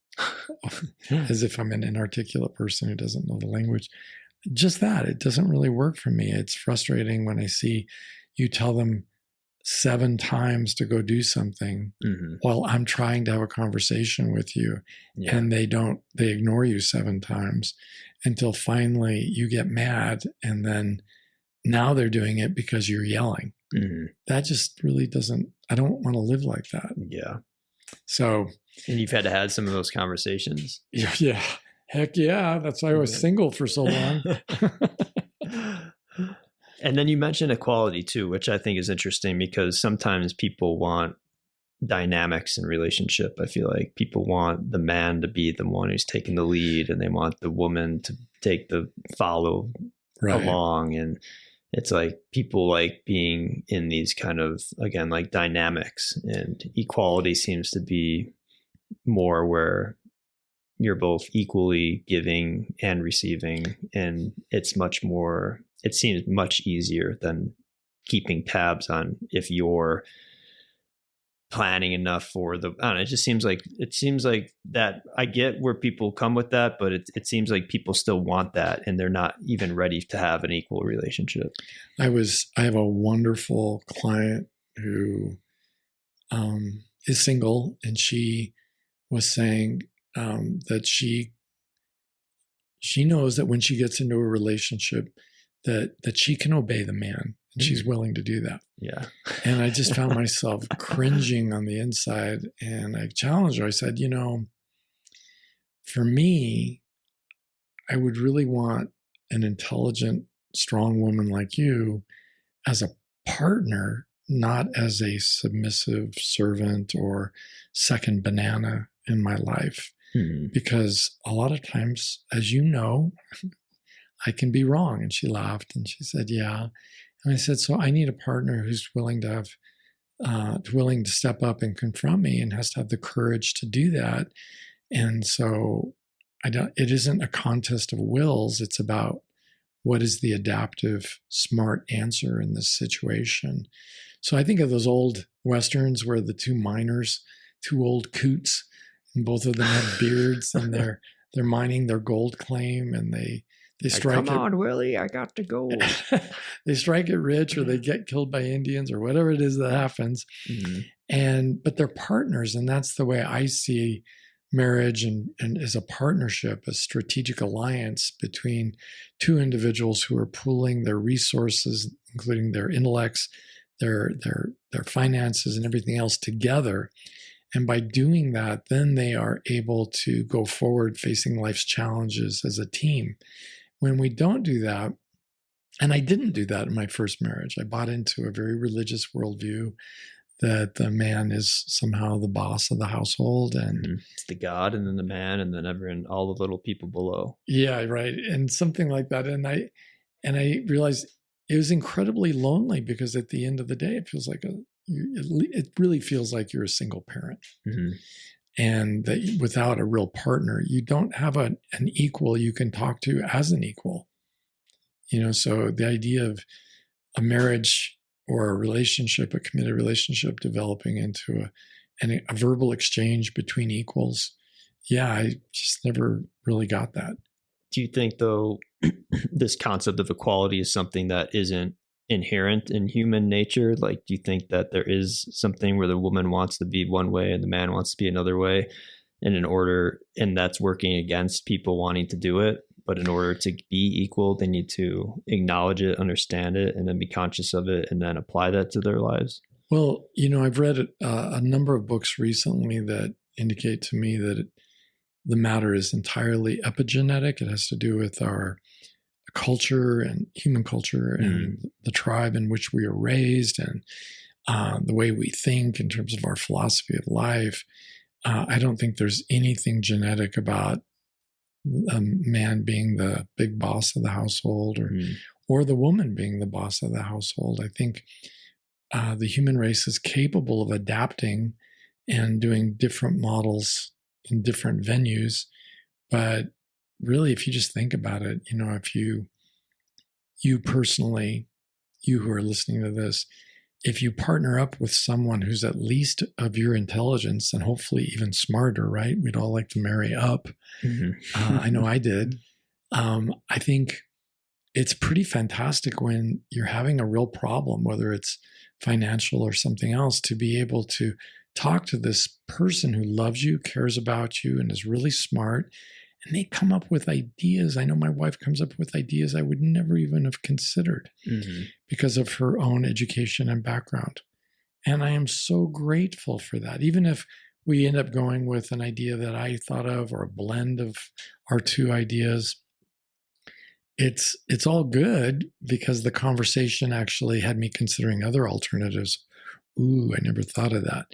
As if I'm an inarticulate person who doesn't know the language. Just that, it doesn't really work for me. It's frustrating when I see you tell them 7 times to go do something while I'm trying to have a conversation with you, and they ignore you 7 times until finally you get mad, and then now they're doing it because you're yelling. That just really I don't want to live like that. Yeah. So. And you've had to have some of those conversations. Yeah. Heck yeah. That's why I was single for so long. And then you mentioned equality too, which I think is interesting because sometimes people want dynamics in relationship. I feel like people want the man to be the one who's taking the lead, and they want the woman to take the follow along. And it's like people like being in these kind of, again, like dynamics, and equality seems to be more where you're both equally giving and receiving. And it's much more, it seems much easier than keeping tabs on if you're planning enough for the, I don't know, it seems like that. I get where people come with that, but it seems like people still want that, and they're not even ready to have an equal relationship. I have a wonderful client who is single, and she was saying that she knows that when she gets into a relationship that she can obey the man, and she's willing to do that. Yeah. And I just found myself cringing on the inside, and I challenged her. I said, for me, I would really want an intelligent, strong woman like you as a partner, not as a submissive servant or second banana in my life. Because a lot of times, as you know, I can be wrong. And she laughed and she said, yeah. And I said, so I need a partner who's willing to step up and confront me, and has to have the courage to do that. And so it isn't a contest of wills. It's about what is the adaptive, smart answer in this situation. So I think of those old Westerns where the 2 miners, 2 old coots, and both of them have beards, and they're mining their gold claim, and they strike. Come on, Willie, I got to go. They strike it rich, or they get killed by Indians, or whatever it is that happens. But they're partners, and that's the way I see marriage, and as a partnership, a strategic alliance between 2 individuals who are pooling their resources, including their intellects, their finances, and everything else together. And by doing that, then they are able to go forward facing life's challenges as a team. When we don't do that, and I didn't do that in my first marriage, I bought into a very religious worldview that the man is somehow the boss of the household, and it's the God, and then the man, and then all the little people below. Yeah, right, and something like that. And I realized it was incredibly lonely, because at the end of the day, it feels like it really feels like you're a single parent, and that without a real partner, you don't have an equal you can talk to as an equal. So the idea of a marriage or a relationship, a committed relationship, developing into a verbal exchange between equals, yeah, I just never really got that. Do you think, though, this concept of equality is something that isn't inherent in human nature? Like, do you think that there is something where the woman wants to be one way and the man wants to be another way, and that's working against people wanting to do it? But in order to be equal, they need to acknowledge it, understand it, and then be conscious of it, and then apply that to their lives. Well, I've read a number of books recently that indicate to me that the matter is entirely epigenetic. It has to do with our culture and human culture and the tribe in which we are raised, and the way we think in terms of our philosophy of life. I don't think there's anything genetic about a man being the big boss of the household, or the woman being the boss of the household. I think the human race is capable of adapting and doing different models in different venues. But really, if you just think about it, if you personally, you who are listening to this, if you partner up with someone who's at least of your intelligence and hopefully even smarter, right? We'd all like to marry up. I know I did. I think it's pretty fantastic when you're having a real problem, whether it's financial or something else, to be able to talk to this person who loves you, cares about you, and is really smart. And they come up with ideas. I know my wife comes up with ideas I would never even have considered because of her own education and background. And I am so grateful for that. Even if we end up going with an idea that I thought of or a blend of our two ideas, it's all good because the conversation actually had me considering other alternatives. Ooh, I never thought of that.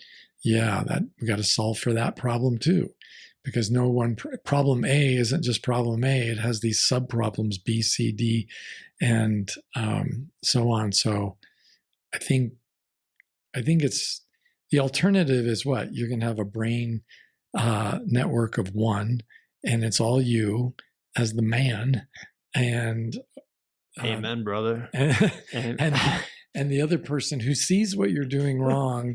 Yeah, that we got to solve for that problem too. Because no one problem A isn't just problem A. It has these sub problems B, C, D, and so on. So I think it's the alternative is what you're going to have a brain network of one, and it's all you as the man, and amen, brother. And the other person who sees what you're doing wrong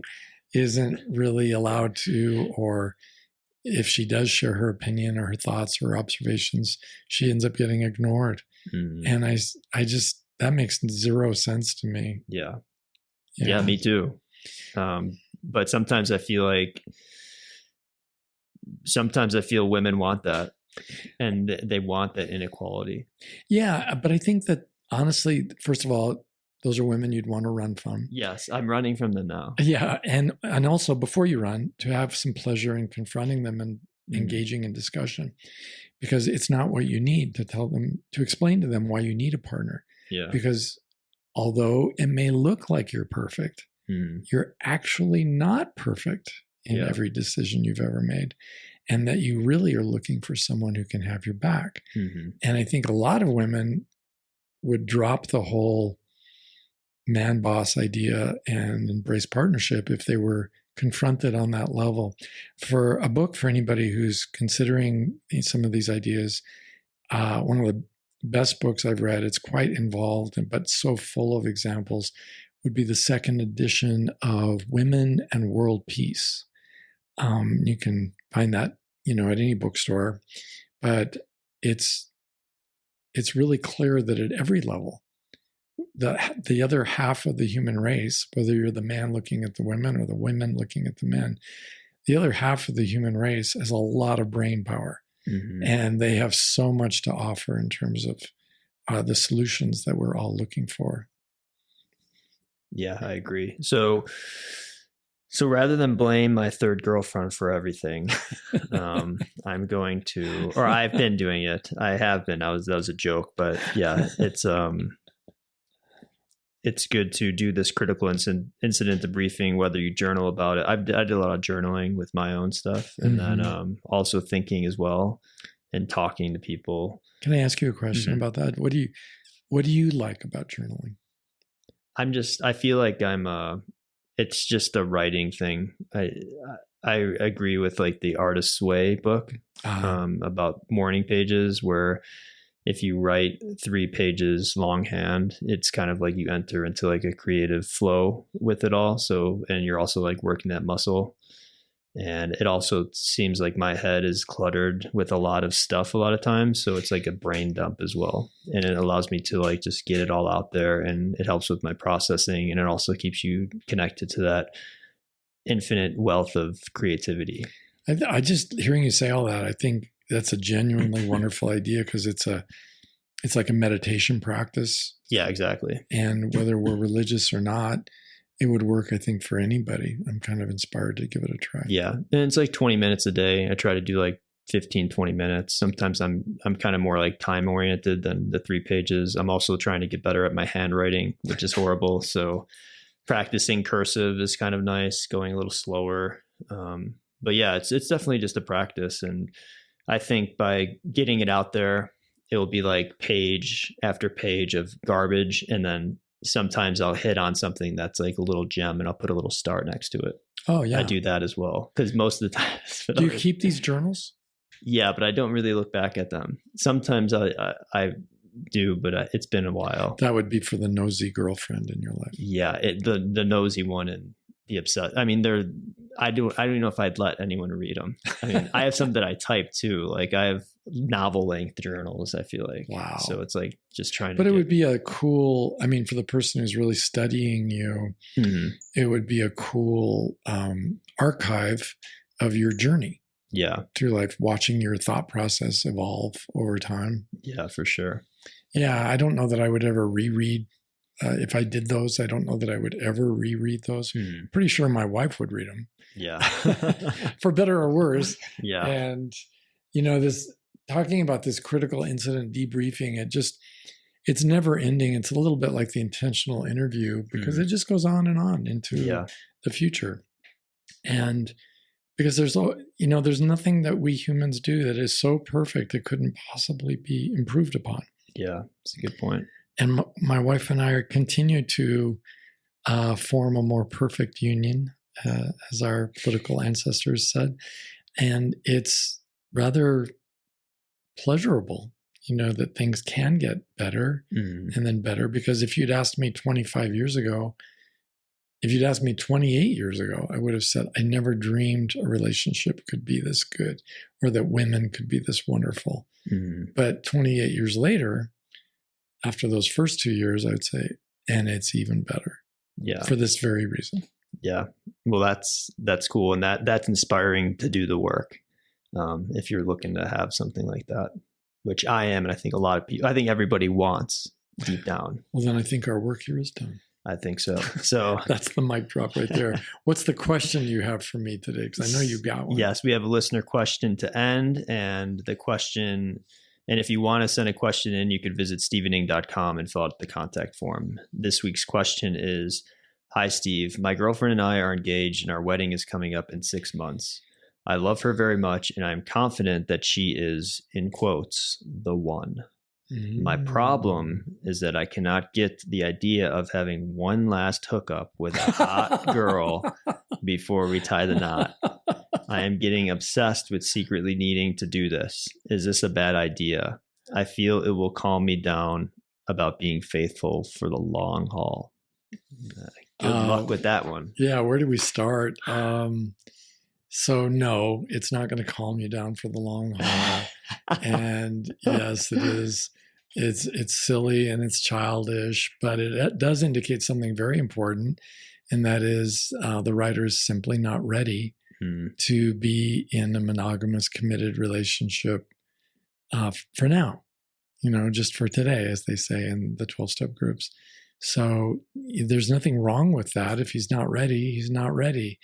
isn't really allowed to, or if she does share her opinion or her thoughts or observations, she ends up getting ignored. And I just, that makes zero sense to me. Yeah, me too. But sometimes I feel women want that, and they want that inequality. Yeah, but I think that honestly, first of all, those are women you'd want to run from. Yes, I'm running from them now. Yeah, and also before you run, to have some pleasure in confronting them and engaging in discussion, because it's not what you need to tell them, to explain to them why you need a partner. Yeah. Because although it may look like you're perfect, you're actually not perfect in every decision you've ever made, and that you really are looking for someone who can have your back. And I think a lot of women would drop the whole man boss idea and embrace partnership if they were confronted on that level. For a book for anybody who's considering some of these ideas, one of the best books I've read, it's quite involved but so full of examples, would be the second edition of Women and World Peace. You can find that at any bookstore, but it's really clear that at every level, the other half of the human race, whether you're the man looking at the women or the women looking at the men, the other half of the human race has a lot of brain power. And they have so much to offer in terms of the solutions that we're all looking for. Yeah, I agree. So rather than blame my third girlfriend for everything, I'm going to, or I've been doing it. I have been. That was a joke, but yeah, it's good to do this critical incident debriefing, whether you journal about it. I did a lot of journaling with my own stuff, and then also thinking as well and talking to people. Can I ask you a question about that? What do you like about journaling? I feel like it's just a writing thing. I agree with like the Artist's Way book about morning pages, where if you write 3 pages longhand, it's kind of like you enter into like a creative flow with it all. So, and you're also like working that muscle. And it also seems like my head is cluttered with a lot of stuff a lot of times. So it's like a brain dump as well. And it allows me to like just get it all out there, and it helps with my processing. And it also keeps you connected to that infinite wealth of creativity. I just, hearing you say all that, I think that's a genuinely wonderful idea, because it's like a meditation practice. Yeah, exactly. And whether we're religious or not, it would work, I think, for anybody. I'm kind of inspired to give it a try. Yeah. And it's like 20 minutes a day. I try to do like 15, 20 minutes. Sometimes I'm kind of more like time oriented than the 3 pages. I'm also trying to get better at my handwriting, which is horrible. So practicing cursive is kind of nice, going a little slower. But yeah, it's definitely just a practice. And I think by getting it out there, it will be like page after page of garbage. And then sometimes I'll hit on something that's like a little gem, and I'll put a little star next to it. Oh, yeah. I do that as well because most of the time. Do you keep these journals? Yeah, but I don't really look back at them. Sometimes I do, but it's been a while. That would be for the nosy girlfriend in your life. Yeah, the nosy one and the obsessed. I mean, I don't even know if I'd let anyone read them. I mean, I have some that I type too. Like I have novel length journals, I feel like. Wow. So it's like just trying But it would be a cool, I mean, for the person who's really studying you, it would be a cool archive of your journey. Yeah. Through life, watching your thought process evolve over time. Yeah, for sure. Yeah, I don't know that I would ever reread. If I did those, I don't know that I would ever reread those. Pretty sure my wife would read them. Yeah. For better or worse. Yeah. And, you know, this talking about this critical incident debriefing, it's never ending. It's a little bit like the intentional interview because it just goes on and on into the future. And because there's nothing that we humans do that is so perfect it couldn't possibly be improved upon. Yeah, that's a good point. And my wife and I continue to form a more perfect union, as our political ancestors said. And it's rather pleasurable, you know, that things can get better and then better. Because if you'd asked me 25 years ago, if you'd asked me 28 years ago, I would have said, I never dreamed a relationship could be this good or that women could be this wonderful. But 28 years later, after those first 2 years, I would say, and it's even better. Yeah. For this very reason. Yeah. Well, that's cool. And that's inspiring to do the work. If you're looking to have something like that, which I am. And I think a lot of people, I think everybody wants deep down. Well, then I think our work here is done. I think so. So that's the mic drop right there. What's the question you have for me today? Because I know you got one. Yes, we have a listener question to end. And the question, and if you want to send a question in, you could visit stevening.com and fill out the contact form. This week's question is, hi, Steve. My girlfriend and I are engaged and our wedding is coming up in 6 months. I love her very much and I'm confident that she is, in quotes, the one. My problem is that I cannot get the idea of having one last hookup with a hot girl before we tie the knot. I am getting obsessed with secretly needing to do this. Is this a bad idea? I feel it will calm me down about being faithful for the long haul. Good luck with that one. Yeah, where do we start? So no, it's not going to calm you down for the long haul. And yes, it is. It's silly and it's childish, but it does indicate something very important, and that is the writer is simply not ready to be in a monogamous, committed relationship for now. You know, just for today, as they say in the 12-step groups. So there's nothing wrong with that. If he's not ready, he's not ready.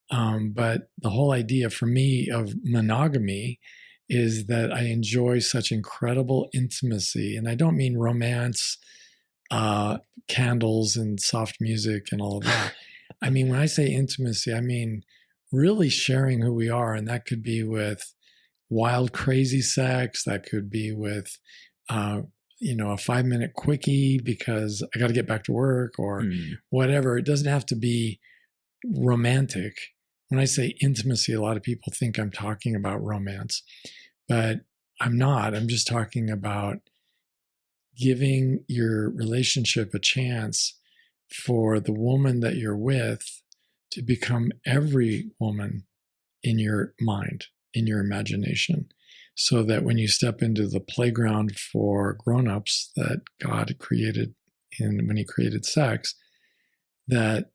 But the whole idea for me of monogamy is that I enjoy such incredible intimacy. And I don't mean romance, candles and soft music and all of that. I mean, when I say intimacy, I mean really sharing who we are. And that could be with wild, crazy sex. That could be with, a 5-minute quickie because I got to get back to work or whatever. It doesn't have to be romantic. When I say intimacy, a lot of people think I'm talking about romance, but I'm not. I'm just talking about giving your relationship a chance for the woman that you're with to become every woman in your mind, in your imagination, so that when you step into the playground for grown-ups that God created when he created sex, that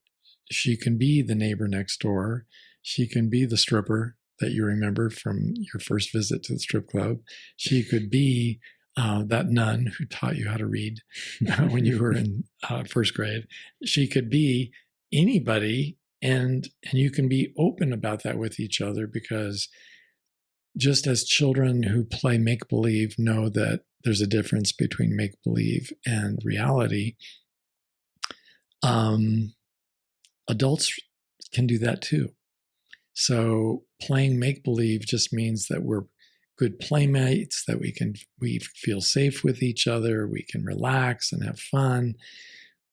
she can be the neighbor next door. She can be the stripper that you remember from your first visit to the strip club. She could be that nun who taught you how to read when you were in first grade. She could be anybody, and you can be open about that with each other, because just as children who play make-believe know that there's a difference between make-believe and reality, adults can do that too. So playing make-believe just means that we're good playmates, that we feel safe with each other, we can relax and have fun.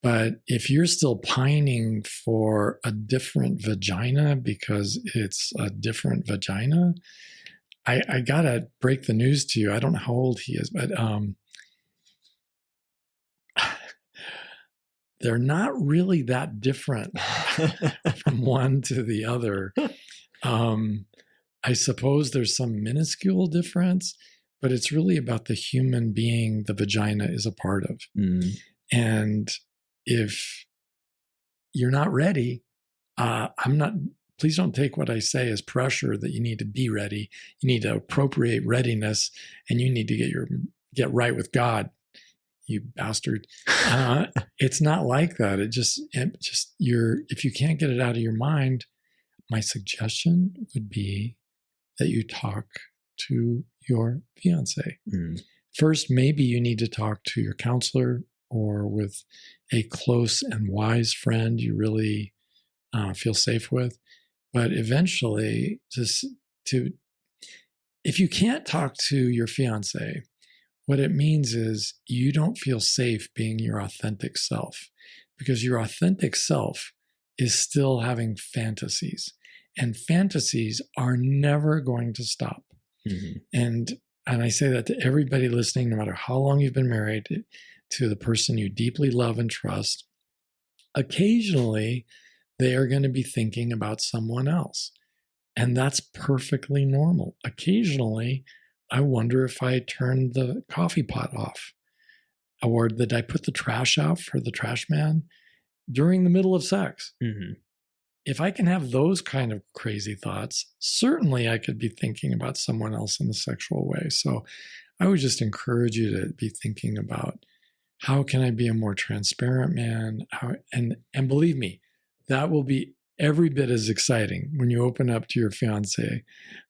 But if you're still pining for a different vagina because it's a different vagina, I gotta break the news to you. I don't know how old he is, but they're not really that different from one to the other. I suppose there's some minuscule difference, but it's really about the human being the vagina is a part of. And if you're not ready, please don't take what I say as pressure that you need to be ready. You need to appropriate readiness, and you need to get right with God, you bastard. It's not like that. If you can't get it out of your mind, my suggestion would be that you talk to your fiance. First, maybe you need to talk to your counselor or with a close and wise friend you really feel safe with. But eventually, if you can't talk to your fiance, what it means is you don't feel safe being your authentic self, because your authentic self is still having fantasies, and fantasies are never going to stop. And I say that to everybody listening, no matter how long you've been married to the person you deeply love and trust. Occasionally, they are going to be thinking about someone else, and that's perfectly normal. Occasionally, I wonder if I turned the coffee pot off, or did I put the trash out for the trash man during the middle of sex? If I can have those kind of crazy thoughts, certainly I could be thinking about someone else in a sexual way. So I would just encourage you to be thinking about, how can I be a more transparent man? And believe me, that will be every bit as exciting when you open up to your fiance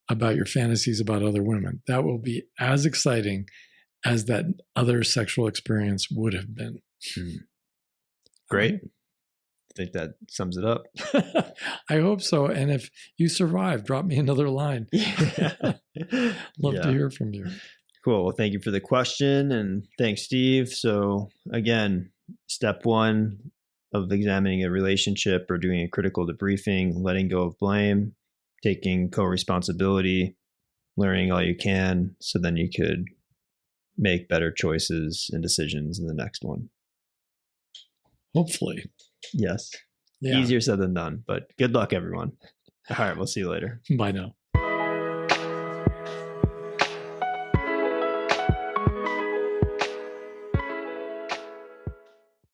about your fantasies about other women. That will be as exciting as that other sexual experience would have been. Great. I think that sums it up. I hope so. And if you survive, drop me another line. Love to hear from you. Cool. Well, thank you for the question, and thanks, Steve. So again, step one of examining a relationship or doing a critical debriefing: letting go of blame, taking co-responsibility, learning all you can, so then you could make better choices and decisions in the next one. Hopefully. Yes. Yeah. Easier said than done, but good luck, everyone. All right. We'll see you later. Bye now.